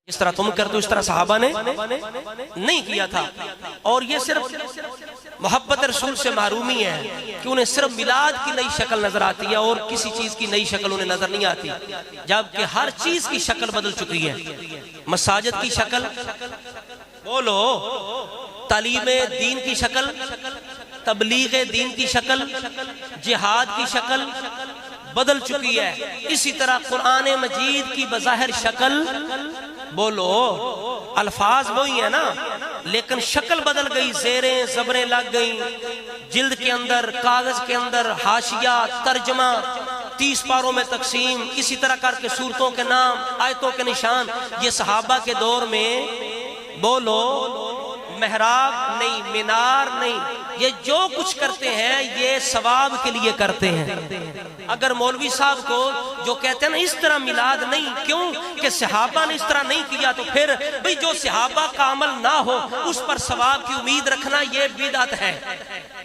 اس طرح تم کرتے ہو اس طرح صحابہ نے نہیں کیا تھا. اور یہ صرف محبت رسول سے محرومی ہے کہ انہیں صرف میلاد کی نئی شکل نظر آتی ہے اور کسی چیز کی نئی شکل انہیں نظر نہیں آتی، جبکہ ہر چیز کی شکل بدل چکی ہے. مساجد کی شکل بولو، تعلیم دین کی شکل، تبلیغ دین کی شکل، جہاد کی شکل بدل چکی ہے. اسی طرح قرآن مجید کی بظاہر شکل بولو، الفاظ وہی ہیں نا لیکن شکل بدل گئی، زیریں زبریں لگ گئیں، جلد کے اندر، کاغذ کے اندر حاشیہ، ترجمہ، 30 پاروں میں تقسیم، اسی طرح کر کے سورتوں کے نام، آیتوں کے نشان. یہ صحابہ کے دور میں بولو محراب نہیں، مینار نہیں، یہ جو کچھ کرتے ہیں یہ ثواب کے لیے کرتے ہیں. اگر مولوی صاحب کو جو کہتے ہیں نا اس طرح میلاد نہیں، کیوں کہ صحابہ نے اس طرح نہیں کیا، تو پھر بھئی جو صحابہ کا عمل نہ ہو اس پر ثواب کی امید رکھنا یہ بدعت ہے.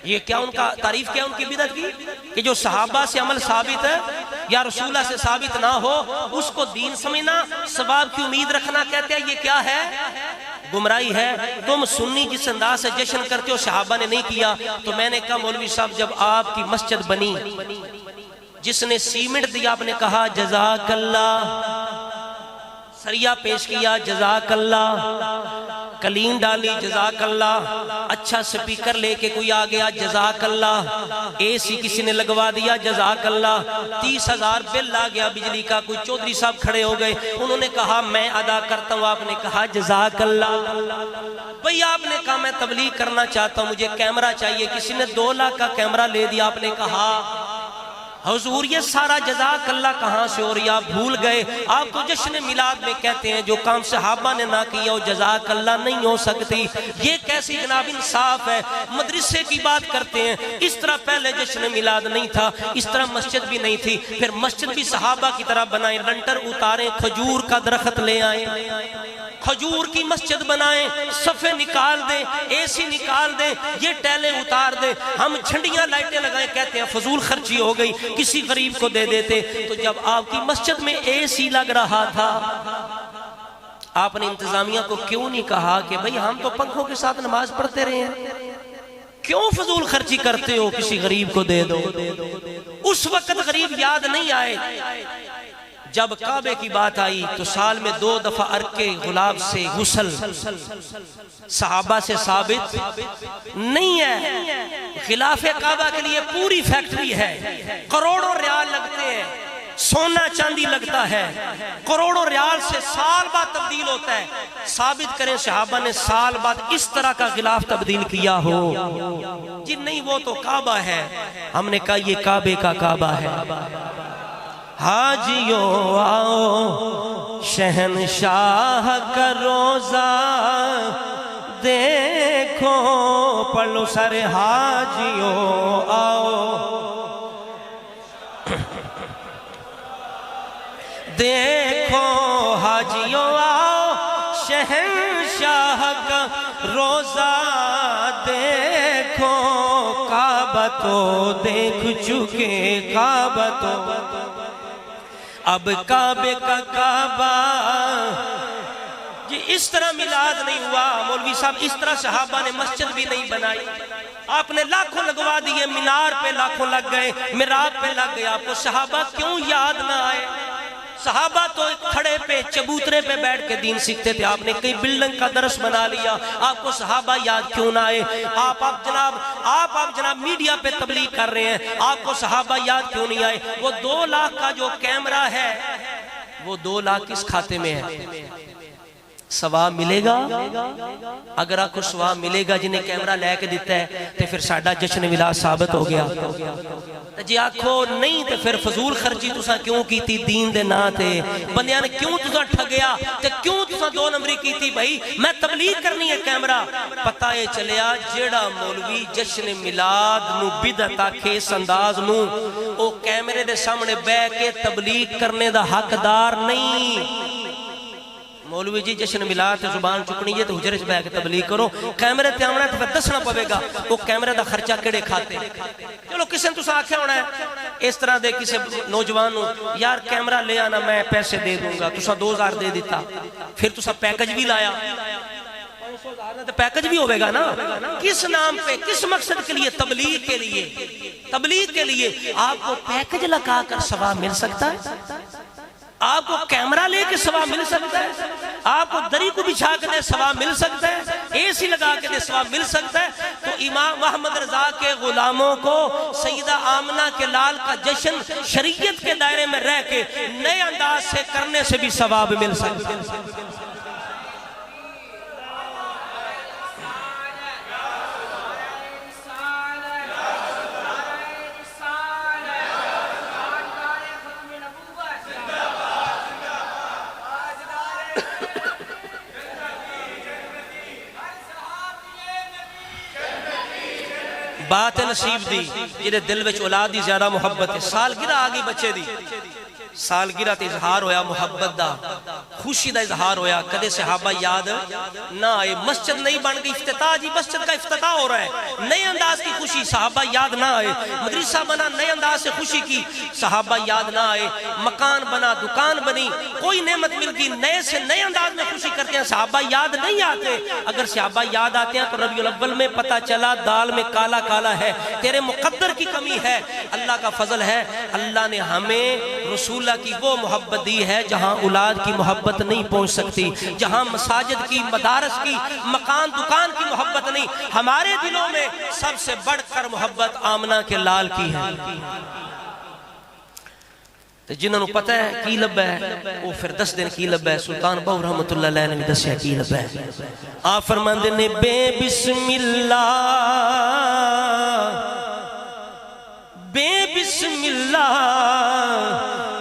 یہ کیا ان کا تعریف کیا ان کی بدعت کی کہ جو صحابہ سے عمل ثابت ہے یا رسول اللہ سے ثابت نہ ہو اس کو دین سمجھنا، ثواب کی امید رکھنا کہتے ہیں. یہ کیا ہے؟ گمراہی ہے. تم سنی جس انداز سے جشن کرتے ہو صحابہ نے نہیں کیا. تو میں نے کہا مولوی صاحب جب آپ کی مسجد بنی، جس نے سیمنٹ دیا آپ نے کہا جزاک اللہ، سریا پیش کیا جزاک اللہ، کلین ڈالی جزاک اللہ، اچھا سپیکر لے کے کوئی آ گیا جزاک اللہ، اے سی کسی نے لگوا دیا جزاک اللہ، 30,000 بل آ گیا بجلی کا، کوئی چودھری صاحب کھڑے ہو گئے انہوں نے کہا میں ادا کرتا ہوں، آپ نے کہا جزاک اللہ. بھئی آپ نے کہا میں تبلیغ کرنا چاہتا ہوں، مجھے کیمرہ چاہیے، کسی نے 2 لاکھ کا کیمرہ لے دیا. آپ نے کہا حضور یہ سارا جزاک اللہ کہاں سے ہو رہی ہے؟ آپ بھول گئے، آپ تو جشن میلاد میں کہتے ہیں جو کام صحابہ نے نہ کیا وہ جزاک اللہ نہیں ہو سکتی. یہ کیسی جناب انصاف ہے؟ مدرسے کی بات کرتے ہیں. اس طرح پہلے جشن میلاد نہیں تھا، اس طرح مسجد بھی نہیں تھی، پھر مسجد بھی صحابہ کی طرح بنائیں، لنٹر اتاریں، کھجور کا درخت لے آئیں، کھجور کی مسجد بنائیں، صفے نکال دیں، اے سی نکال دیں، یہ ٹیلیں اتار دیں، ہم جھنڈیاں لائٹیں لگائیں، کہتے ہیں فضول خرچی ہو گئی، کسی غریب کو دے دیتے. تو جب آپ کی مسجد میں اے سی لگ رہا تھا آپ نے انتظامیہ کو کیوں نہیں کہا کہ بھئی ہم تو پنکھوں کے ساتھ نماز پڑھتے رہے ہیں، کیوں فضول خرچی کرتے ہو، کسی غریب کو دے دو. اس وقت غریب یاد نہیں آئے. جب کعبے کی بات آئی تو سال میں 2 دفعہ عرق غلاب سے غسل صحابہ سے ثابت نہیں ہے. خلاف کعبہ کے لیے پوری فیکٹری ہے، کروڑوں ریال لگتے ہیں، سونا چاندی لگتا ہے، کروڑوں ریال سے سال بعد تبدیل ہوتا ہے. ثابت کریں صحابہ نے سال بعد اس طرح کا غلاف تبدیل کیا ہو؟ جی نہیں، وہ تو کعبہ ہے. ہم نے کہا یہ کعبے کا کعبہ ہے. حاجیوں آؤ شہنشاہ کا روزہ دیکھو، پڑھ لو سارے حاجیوں آؤ دیکھو، حاجیوں آؤ شہنشاہ کا روزہ دیکھو. کعبہ تو دیکھ چکے، کعبہ تو اب کعبے کا کعبہ. یہ اس طرح میلاد نہیں ہوا مولوی صاحب، اس طرح صحابہ نے مسجد بھی نہیں بنائی. آپ نے لاکھوں لگوا دیے، مینار پہ لاکھوں لگ گئے، محراب پہ لگ گئے، آپ کو صحابہ کیوں یاد نہ آئے؟ صحابہ تو کھڑے پہ چبوترے پہ بیٹھ کے دین سیکھتے تھے، آپ نے کئی بلڈنگ کا درس بنا لیا، آپ کو صحابہ یاد کیوں نہ آئے؟ آپ جناب میڈیا پہ تبلیغ کر رہے ہیں، آپ کو صحابہ یاد کیوں نہیں آئے؟ وہ 2 لاکھ کا جو کیمرہ ہے وہ 2 لاکھ کس کھاتے میں ہے؟ ثواب ملے گا؟ اگر آپ کو ثواب ملے گا جنہیں کیمرہ لے کے دیتا ہے تو پھر ساڈا جشن میلاد ثابت ہو گیا. جی آکھو نہیں تو پھر فضول خرچی تساں کیوں کی تھی؟ دین دے نا تے بندیاں نے کیوں تساں ٹھگیا تے کیوں تساں 2 نمبری کی تھی؟ بھائی میں تبلیغ کرنی ہے کیمرہ. پتہ یہ چلیا جیڑا مولوی جشن میلاد نو بدعت آکھے اس انداز نو، او کیمرے دے سامنے بیٹھ کے تبلیغ کرنے دا حقدار نہیں. مولوی جی جشن ملاد تے زبان چکنی ہے تو حجرے چ بیٹھ کے تبلیغ کرو کیمرے تے آونا تے پھر دسنا پوے گا وہ کیمرے دا خرچہ کیڑے کھاتے چلو کسے نے تساں آکھیا ہونا ہے اس طرح دے کسے نوجوان نو یار کیمرہ لے آنا میں پیسے دے دوں گا تساں 2000 دے دیتا پھر تساں پیکج بھی لایا تو پیکج بھی ہوئے گا نا کس نام پہ کس مقصد کے لیے تبلیغ کے لیے آپ کو پیکج لگا کر ثواب مل سکتا ہے آپ کو کیمرہ لے کے ثواب مل سکتا ہے آپ کو دری کو بچھا کے دے ثواب مل سکتا ہے اے سی لگا کے دے ثواب مل سکتا ہے تو امام محمد رضا کے غلاموں کو سیدہ آمنہ کے لال کا جشن شریعت کے دائرے میں رہ کے نئے انداز سے کرنے سے بھی ثواب مل سکتا ہے بات نصیب دی جنہیں دل وچ اولاد دی زیادہ محبت ہے سالگرہ آگئی بچے دی سالگرہ تے اظہار ہویا محبت دا خوشی دا اظہار ہویا کدے صحابہ یاد نہ آئے مسجد نہیں بن گئی افتتاح جی مسجد کا افتتاح ہو رہا ہے نئے انداز کی خوشی صحابہ یاد نہ آئے مدرسہ بنا نئے انداز سے خوشی کی صحابہ یاد نہ آئے مکان بنا دکان بنی کوئی نعمت مل گئی نئے سے نئے انداز میں خوشی کرتے ہیں صحابہ یاد نہیں آتے اگر صحابہ یاد آتے ہیں تو ربیع الاول میں پتہ چلا دال میں کالا کالا ہے تیرے مقدر کی کمی ہے اللہ کا فضل ہے اللہ نے ہمیں رسول اللہ کی وہ محبت دی ہے جہاں اولاد کی محبت نہیں پہنچ سکتی جہاں مساجد کی مدارس کی مکان دکان کی محبت نہیں ہمارے دلوں میں سب سے بڑھ کر محبت آمنہ کے لال کی ہے جنہوں نے پتہ ہے کی لب ہے وہ پھر 10 دن کی لب ہے سلطان بہو رحمت اللہ علیہ نے دسیا کی لب ہے آپ فرماندے نے بے بسم اللہ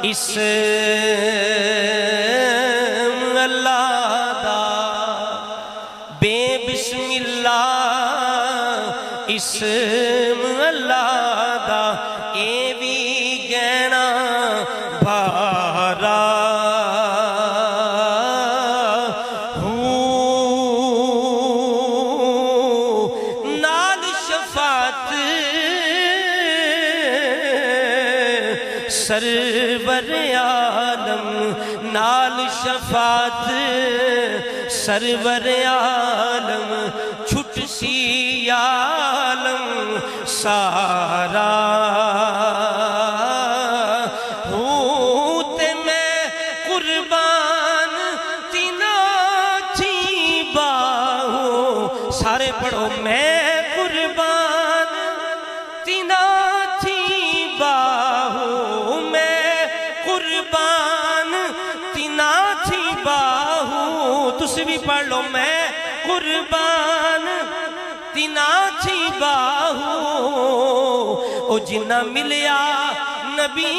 اسم اللہ دا بے بسم اللہ اسم اللہ دا اے بھی گہنا بھارا نال شفاعت سرور عالم نال شفاعت سرور عالم چھٹ سی عالم سارا ہوں تے میں قربان تینا تھی باہوں سارے پڑھو میں قربان تینا تھی باہوں میں قربان تینا تھی باہوں تسی بھی پڑھ لو میں قربان تینا تھی باہوں او جنہ ملیا نبی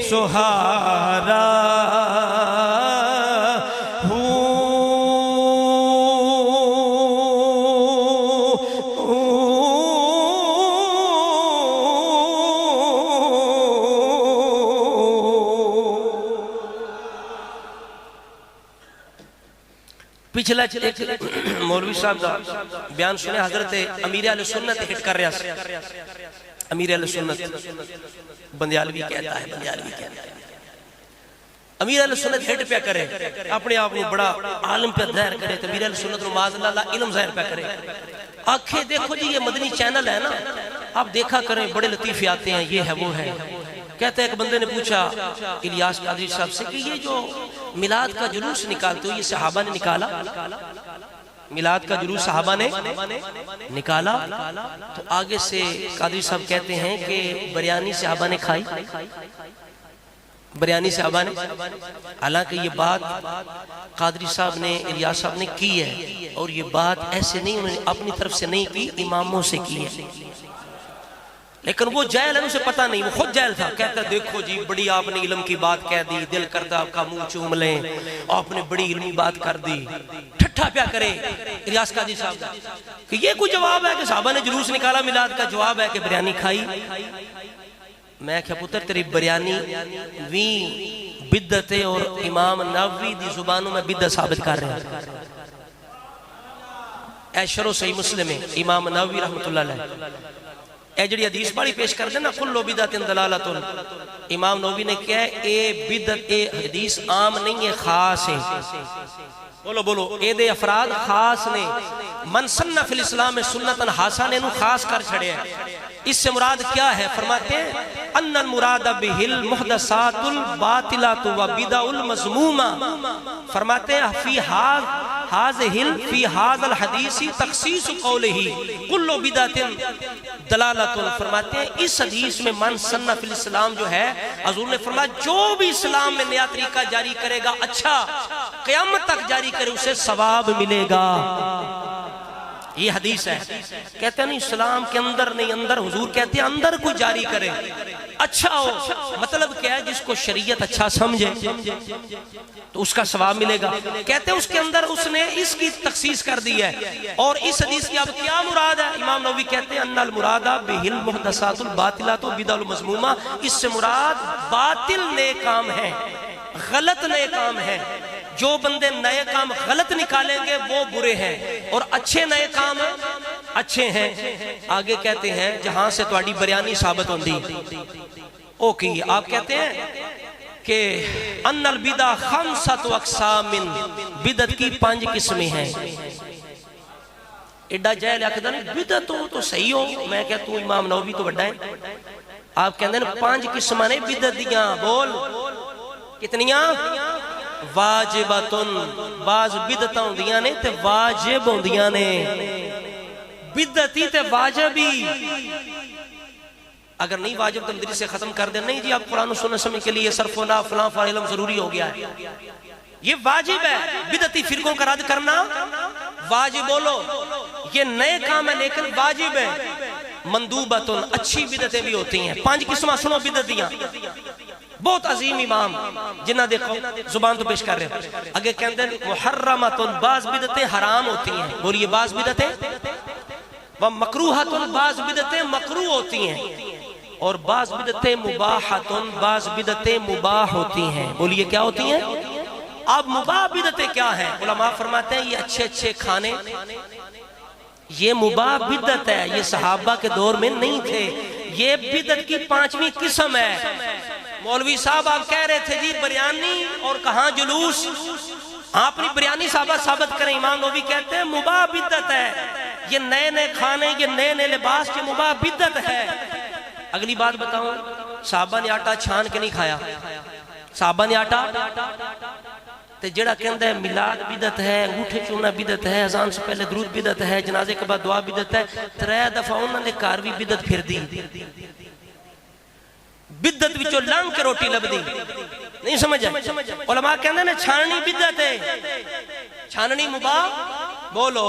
سہارا پچھلا ایک مولوی صاحب دا بیان سنے حضرت امیر اہل سنت ہٹ کر رہا سے امیر اہل سنت بندیالوی کہتا ہے امیر اہل سنت ہٹ پہ کرے اپنے آپ کو بڑا عالم پہ ظاہر کرے تو امیر اہل سنت معاذ اللہ علم ظاہر پہ کرے آنکھیں دیکھو جی یہ مدنی چینل ہے نا آپ دیکھا کریں بڑے لطیفے آتے ہیں یہ ہے وہ ہے کہتا ہے ایک بندے نے پوچھا الیاس قادری صاحب سے کہ یہ جو میلاد کا جلوس نکالتے ہو یہ صحابہ نے نکالا میلاد کا جلوس صحابہ نے نکالا تو آگے سے قادری صاحب کہتے ہیں کہ بریانی صحابہ نے کھائی بریانی صحابہ نے حالانکہ یہ بات قادری صاحب نے الیاس صاحب نے کی ہے اور یہ بات ایسے نہیں انہوں نے اپنی طرف سے نہیں کی اماموں سے کی ہے لیکن وہ جاہل ہے اسے پتہ نہیں وہ خود جاہل تھا کہتا دیکھو جی بڑی آپ نے علم کی بات کہہ دی دل کرتا آپ کا منہ چوم لیں آپ نے بڑی علمی بات کر دی ٹھٹھا پیا کرے الیاس قادری صاحب کہ یہ کوئی جواب ہے کہ صحابہ نے جلوس نکالا میلاد کا جواب ہے کہ بریانی کھائی میں کہا پتر تیری بریانی بدعتیں اور امام نووی دی زبانوں میں بدعت ثابت کر رہے ہیں. اے شرح صحیح مسلم ہے امام نووی رحمۃ اللہ علیہ اے جڑی حدیث بڑی پیش کر دے نا کل بدعت ضلالۃ، امام نووی نے کہا ہے اے بدعت اے حدیث عام نہیں ہے، خاص ہے. بولو بولو اے دے افراد خاص نے. من سن فی الاسلام سنتن حسنہ نو خاص کر چھڑے ہیں. اس سے مراد کیا ہے؟ فرماتے ہیں ان المراد بہ المحدثات الباطلات و بدع المذمومہ. فرماتے ہیں فی هذا الحدیث تخصیص قولہ کل بدعت دلالت. فرماتے ہیں اس حدیث میں من سن فی الاسلام جو ہے حضور نے فرمایا جو بھی اسلام میں نیا طریقہ جاری کرے گا اچھا قیامت تک جاری کرے اسے ثواب ملے گا. یہ حدیث ہے. کہتے ہیں نہیں اسلام کے اندر نہیں، اندر حضور کہتے ہیں اندر کوئی جاری کرے اچھا ہو. مطلب کیا ہے؟ جس کو شریعت اچھا سمجھے تو اس کا ثواب ملے گا. کہتے ہیں اس کے اندر اس نے اس کی تخصیص کر دی ہے. اور اس حدیث کی اب کیا مراد ہے؟ امام نووی کہتے ہیں ان المراد بہ المحدثات الباطلات وبدع المذمومہ. اس سے مراد باطل نئے کام ہیں، غلط نئے کام ہیں. جو بندے نئے کام غلط نکالیں گے وہ برے ہیں، اور اچھے نئے کام اچھے ہیں. آگے کہتے ہیں جہاں سے تواڈی بریانی ثابت ہوندی اوکے. آپ کہتے ہیں کہ ان البدع خمسۃ اقسام، بدعت کی 5 قسمیں ہیں. ایڈا جہل آکھدا نہیں بدعت تو صحیح ہو. میں کہتا ہوں امام نووی تو بڑا ہے. آپ کہندے ہیں 5 قسماں نے بدعت دیاں. بول کتنیاں؟ واجباتن. بعض بدعتاں ہوندیاں نے تے واجب ہوندیاں نے. بدعتی تے واجبی. اگر نہیں واجب تمدری سے ختم کر دیں نہیں جی آپ قرآن و سنت سمجھ کے لیے صرف و نا فلاں فلاں علم ضروری ہو گیا ہے. یہ واجب ہے. بدعتی فرقوں کا رد کرنا واجب. بولو یہ نئے کام ہے لیکن واجب ہے. مندوباتن. اچھی بدعتیں بھی ہوتی ہیں. 5 قسمیں سنو بدعت دیاں. بہت عظیم امام جنہ دیکھو زبان تو پیش کر رہے ہیں. اگر کہتے ہیں محرماتن. بعض بدعتیں حرام ہوتی ہیں. بولیے بعض بدعتیں. ومکروہاتن. بعض بدعتیں مکروہ ہوتی ہیں. اور بعض بدعتیں مباحاتن. بعض بدعتیں مباح ہوتی ہیں. بولیے کیا ہوتی ہیں؟ اب مباح بدعتیں کیا ہیں؟ علماء فرماتے ہیں یہ اچھے اچھے کھانے یہ مباح بدعت ہے. یہ صحابہ کے دور میں نہیں تھے. یہ بدعت کی 5ویں قسم ہے. مولوی صاحب آپ کہہ رہے تھے جی بریانی اور کہاں جلوس. آپ اپنی بریانی ثابت کریں. امام نووی کہتے ہیں مباح بدعت ہے. یہ نئے نئے کھانے یہ نئے نئے لباس کے مباح بدعت ہے. اگلی بات بتاؤں صحابہ نے آٹا چھان کے نہیں کھایا. صحابہ نے آٹا تے جڑا کہندا ہے میلاد بدعت ہے، انگوٹھے چومنا بدعت ہے، اذان سے پہلے درود بدعت ہے، جنازے کے بعد دعا بدعت ہے. 3 دفعہ انہوں نے گھر بھی بدعت پھر دی. بدعت وچوں لنگ کے روٹی لبدی نہیں سمجھ آئے. علماء کہندے نے چھاننی بدعت ہے. چھاننی مباح. بولو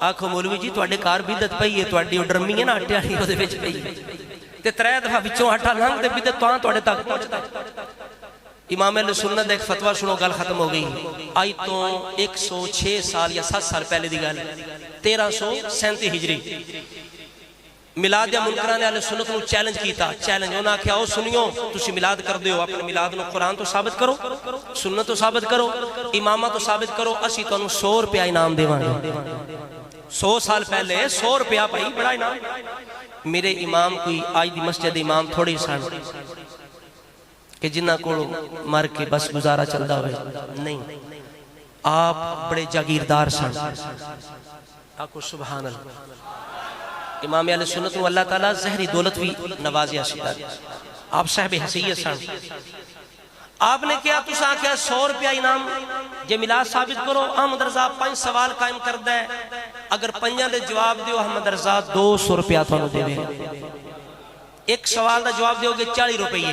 آکھو مولوی جی تواڈے گھر بدعت پئی ہے، تواڈی ڈرمی ہے نا آٹے والی اودے وچ پئی تے 3 دفعہ وچوں آٹا لنگ تے بدعت تاں تواڈے تک پہنچدا. امام اہل سنت ایک فتویٰ سنو گل ختم ہو گئی. آئی تو 106 سال یا 7 سال پہلے دی گل 1337 ہجری. میلاد یا منکران اہل سنت نو چیلنج کیتا. چیلنج انہاں کیا ہو سنیو تسی میلاد کر دیو اپنے میلاد نو قرآن تو ثابت کرو، سنت تو ثابت کرو، امامہ تو ثابت کرو، اسی تو انہوں 100 روپیہ انعام دیوان گے. 100 سال پہلے 100 روپیہ بھائی بڑا انعام. میرے امام کوئی آج دی مسجد امام تھوڑی سان کہ جنہ کو مر کے بس گزارا چلدا ہوئے نہیں. آپ بڑے جاگیردار سن. آکو سبحان اللہ. امام اہل سنت و اللہ تعالیٰ زہری دولت بھی نوازی آسیدہ. آپ صاحب حسیت سن. آپ نے کیا تسا کیا 100 روپیہ انعام یہ میلاد ثابت کرو. احمد رضا 5 سوال قائم کردہ ہے. اگر 5 دے جواب دیو احمد رضا 200 روپیہ تھانو دے دے. ایک سوال دا جواب دیو گے 40 روپیہ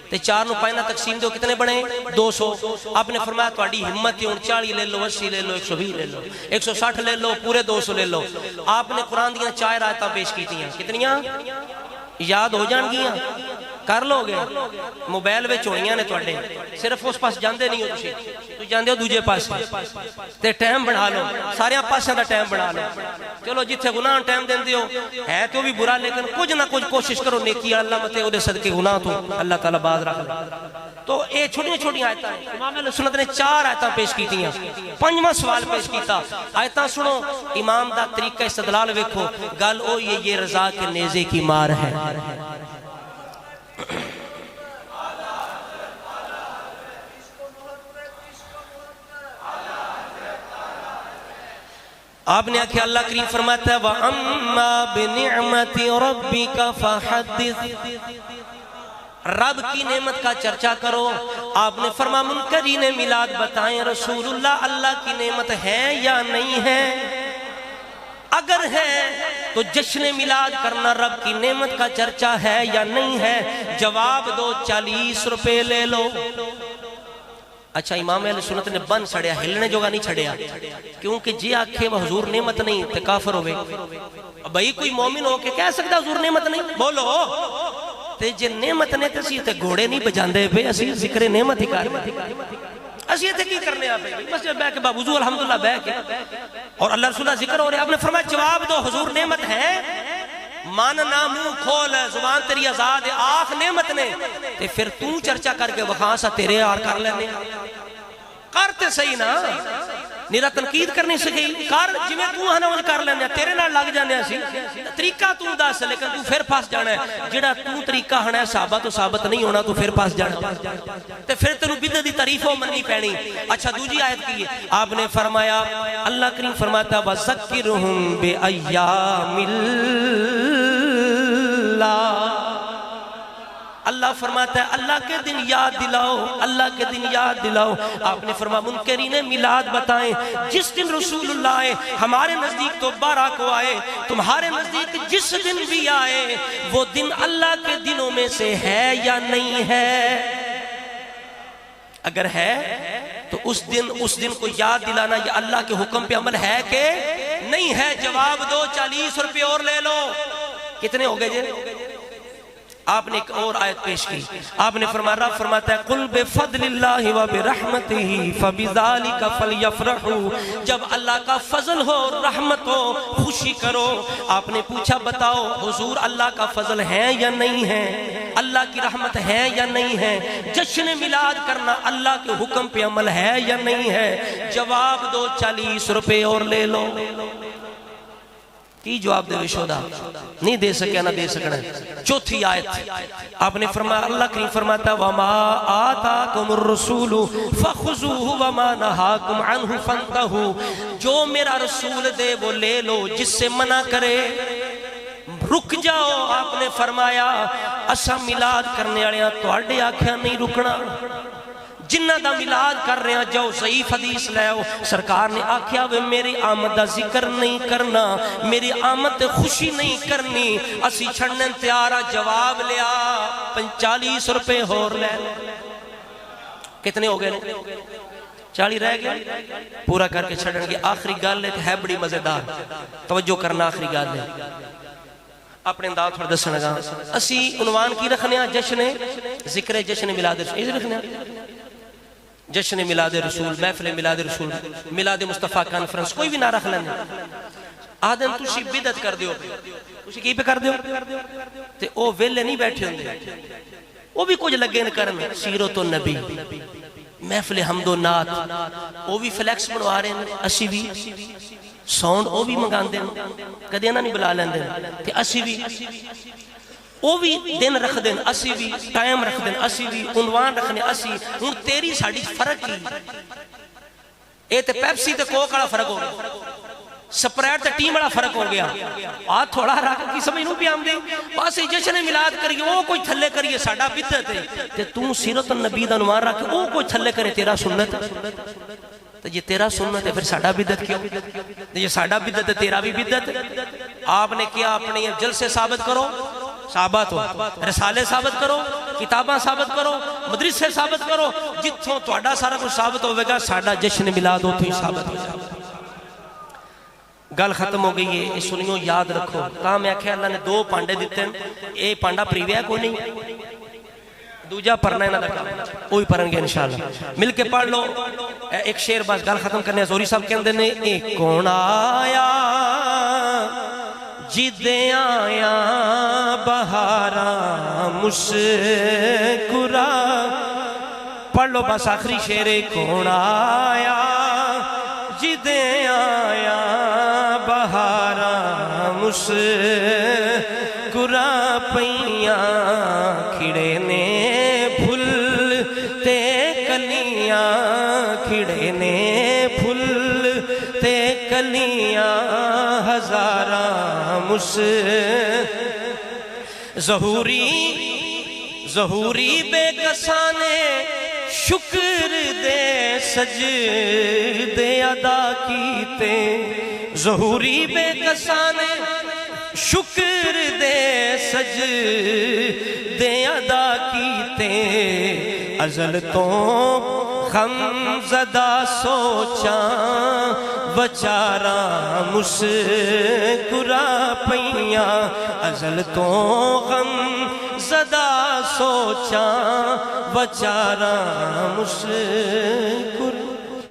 تے 4 نو 5 تقسیم دیو کتنے بنے 200. آپ نے فرمایا تواڈی ہمت ہے 40 لے لو 80 لے لو 120 لے لو 160 لے لو پورے 200 لے لو. آپ نے قرآن دیاں 4 آیتاں پیش کیتی ہیں. کتنیاں یاد ہو جان گیاں؟ کر لو گے موبائل وچ ہونیاں نے تواڈے صرف اس پاس جاندے نہیں ہو تسی جاندے ہو دوجے پاس تے ٹائم بنا لو سارے پاساں دا ٹائم بنا لو چلو جتھے گناہ ٹائم دیندے ہو ہے تو بھی برا لیکن کچھ نہ کچھ کوشش کرو نیکی اللہ متے او دے صدقے گناہ تو اللہ تعالی باز رکھ لے تو اے چھوٹی چھوٹی آیتاں امام اہل سنت نے 4 آیتاں پیش کیتیاں پنجواں سوال پیش کیتا آیتاں سنو امام دا طریقہ استدلال ویکھو گل او یہ رضا کے نیزے کی مار ہے آپ نے آکھیا اللہ کریم فرماتا ہے وَأَمَّا بِنِعْمَةِ رَبِّكَ فَحَدِّثْ رب کی نعمت کا چرچا کرو آپ نے فرمایا منکرین میلاد بتائیں رسول اللہ اللہ کی نعمت ہے یا نہیں ہے اگر ہے تو جشن میلاد کرنا رب کی نعمت کا چرچا ہے یا نہیں ہے جواب دو 40 روپے لے لو اچھا امام اہل سنت نے بن سڑیا ہلنے جوگا نہیں چھڑیا کیونکہ جی آکھے وہ حضور نعمت نہیں تے کافر ہوئے بھئی کوئی مومن ہو کے کہہ سکتا حضور نعمت نہیں بولو تے جے نعمت نے تے سی تے گھوڑے نہیں بجاندے پہ اسی ذکر نعمت ہی کر اسی یہ کی کرنے آپ بس جب بیٹھ کے بابوزو الحمدللہ بیٹھ کے اور اللہ رسولہ ذکر ہو رہے آپ نے فرمایا جواب دو حضور نعمت ہے ماننا منہ کھول زبان تیری آزاد ہے آنکھ نعمت نے تے پھر تو چرچا کر کے وہاں سا تیرے آر کر لینے کرتے صحیح نا نیرہ تنقید کرنی سکھی کر جمیں تو ہاں نہ کر لینے تیرے نہ لگ جانے سی طریقہ تو دس لیکن تو پھر پاس جانا ہے جڑا تو طریقہ ہاں ہے صحابہ تو ثابت نہیں ہونا تو پھر پاس جانا تے پھر تنو بدعت دی تعریف ہو مننی پینی اچھا دوجی آیت کی آپ نے فرمایا اللہ کریم فرماتا وَذَكِّرْهُمْ بِأَيَّامِ اللَّهِ اللہ فرماتا ہے اللہ کے دن یاد دلاؤ اللہ کے دن یاد دلاؤ آپ نے فرمایا منکرین میلاد بتائیں جس دن رسول اللہ آئے ہمارے نزدیک تو 12 کو آئے تمہارے نزدیک جس دن بھی آئے وہ دن اللہ کے دنوں میں سے ہے یا نہیں ہے اگر ہے تو اس دن کو یاد دلانا یہ اللہ کے حکم پہ عمل ہے کہ نہیں ہے جواب دو 40 روپے اور لے لو کتنے ہو گئے جی آپ نے ایک اور آیت پیش کی آپ نے فرمایا رب فرماتا ہے قُلْ بِفَضْلِ اللَّهِ وَبِرَحْمَتِهِ فَبِذَلِكَ فَلْيَفْرَحُوا جب اللہ کا فضل ہو رحمت ہو خوشی کرو آپ نے پوچھا بتاؤ حضور اللہ کا فضل ہے یا نہیں ہے اللہ کی رحمت ہے یا نہیں ہے جشن میلاد کرنا اللہ کے حکم پہ عمل ہے یا نہیں ہے جواب دو 40 روپے اور لے لو کی جواب دے وشودہ نہیں دے سکیا نہ دے سکنا چوتھی آیت آپ نے فرمایا اللہ کریم فرماتا وَمَا آتَاكُمُ الرَّسُولُ فَخُذُوهُ وَمَا نَهَاكُمْ عَنْهُ فَانْتَهُوا جو میرا رسول دے وہ لے لو جس سے منع کرے رک جاؤ آپ نے فرمایا اسا میلاد کرنے آڑیاں تو آڑے آکھیا نہیں رکنا جنہ دا میلاد کر رہے ہیں جاؤ ضعیف حدیث لے آؤ سرکار نے آکھیا وہ میری آمد دا ذکر نہیں کرنا میری آمد خوشی نہیں کرنی اسی چھڑنے تیارہ جواب لیا 45 روپے اور لے کتنے ہو گئے 40 رہ گئے پورا کر کے چھڑنے گے آخری گال ہے بڑی مزیدار توجہ کرنا آخری گال لے اپنے انداز تھوڑا دسنا گا اسی عنوان کی رکھنے جشن ذکر جشن میلاد رسول رکھنے جشن میلاد رسول محفل میلاد رسول میلاد مصطفیٰ کانفرنس کوئی بھی نہ رکھ لینے آدم تُوشی بدعت کر دیو تُوشی کی پہ کر دیو تے او ویلے نہیں بیٹھے ہوندے وہ بھی کچھ لگے نہ کرنے سیرت و نبی محفل حمد و نات وہ بھی فلیکس بنوا رہے ہیں اسی بھی ساؤنڈ وہ بھی منگان دیں کدیاں نہیں بلا لیں دیں کہ اسی بھی وہ بھی دن رکھ دیں اسی بھی ٹائم رکھ دیں اسی بھی عنوان رکھنے اسی ہوں تیری ساڑی فرق کی اے تے پیپسی تے کوک والا فرق ہو گیا سپریٹ تے ٹیم والا فرق ہو گیا آج تھوڑا رکھ کی سمجھ نو بھی آم دے پاسے جشن میلاد کریے وہ کوئی تھلے کریے ساڑا بدت ہے تے تم سیرت النبی دا عنوان رکھ وہ کوئی تھلے کرے تیرا سنت تو یہ تیرا سنت ہے پھر ساڑا بدت کیوں یہ ساڑا بدت ہے تیرا بھی بدت آپ نے کیا اپنے جلسے ثابت کرو ثابت ہو رسالے ثابت کرو کتاباں ثابت کرو مدرسے ثابت کرو جتھوں توڑا سارا کچھ ثابت ہوئے گا ساڑا جشن میلاد ہو تو ہی ثابت ہو جائے گل ختم ہو گئی ہے یہ سنیوں یاد رکھو کہاں میں کہا اللہ نے 2 پانڈے دیتے ہیں اے پانڈا پریویا کوئی نہیں دوجا پڑھنا ہے نہ دکھا وہی پڑھیں گے انشاءاللہ مل کے پڑھ لو ایک شعر بس گل ختم کرنے زوری صاحب کہندے نے ایک کون آیا جدے آیا بہاراں مسکرا پڑھ لو بس آخری شعر کون آیا جدے آیا بہاراں مسکرا پیاں کھڑے نے پھل تے کلیاں کھڑے نے پھل تے کلیاں ہزاراں ظہوری بے کسانے شکر دے سجدے ادا کیتے ظہوری بے کسانے شکر دے سجدے ادا کیتے ازل تو غم زدہ سوچاں بچاراں مسکرا پیاں ازل تو غم زدہ سوچاں بچاراں مسکرا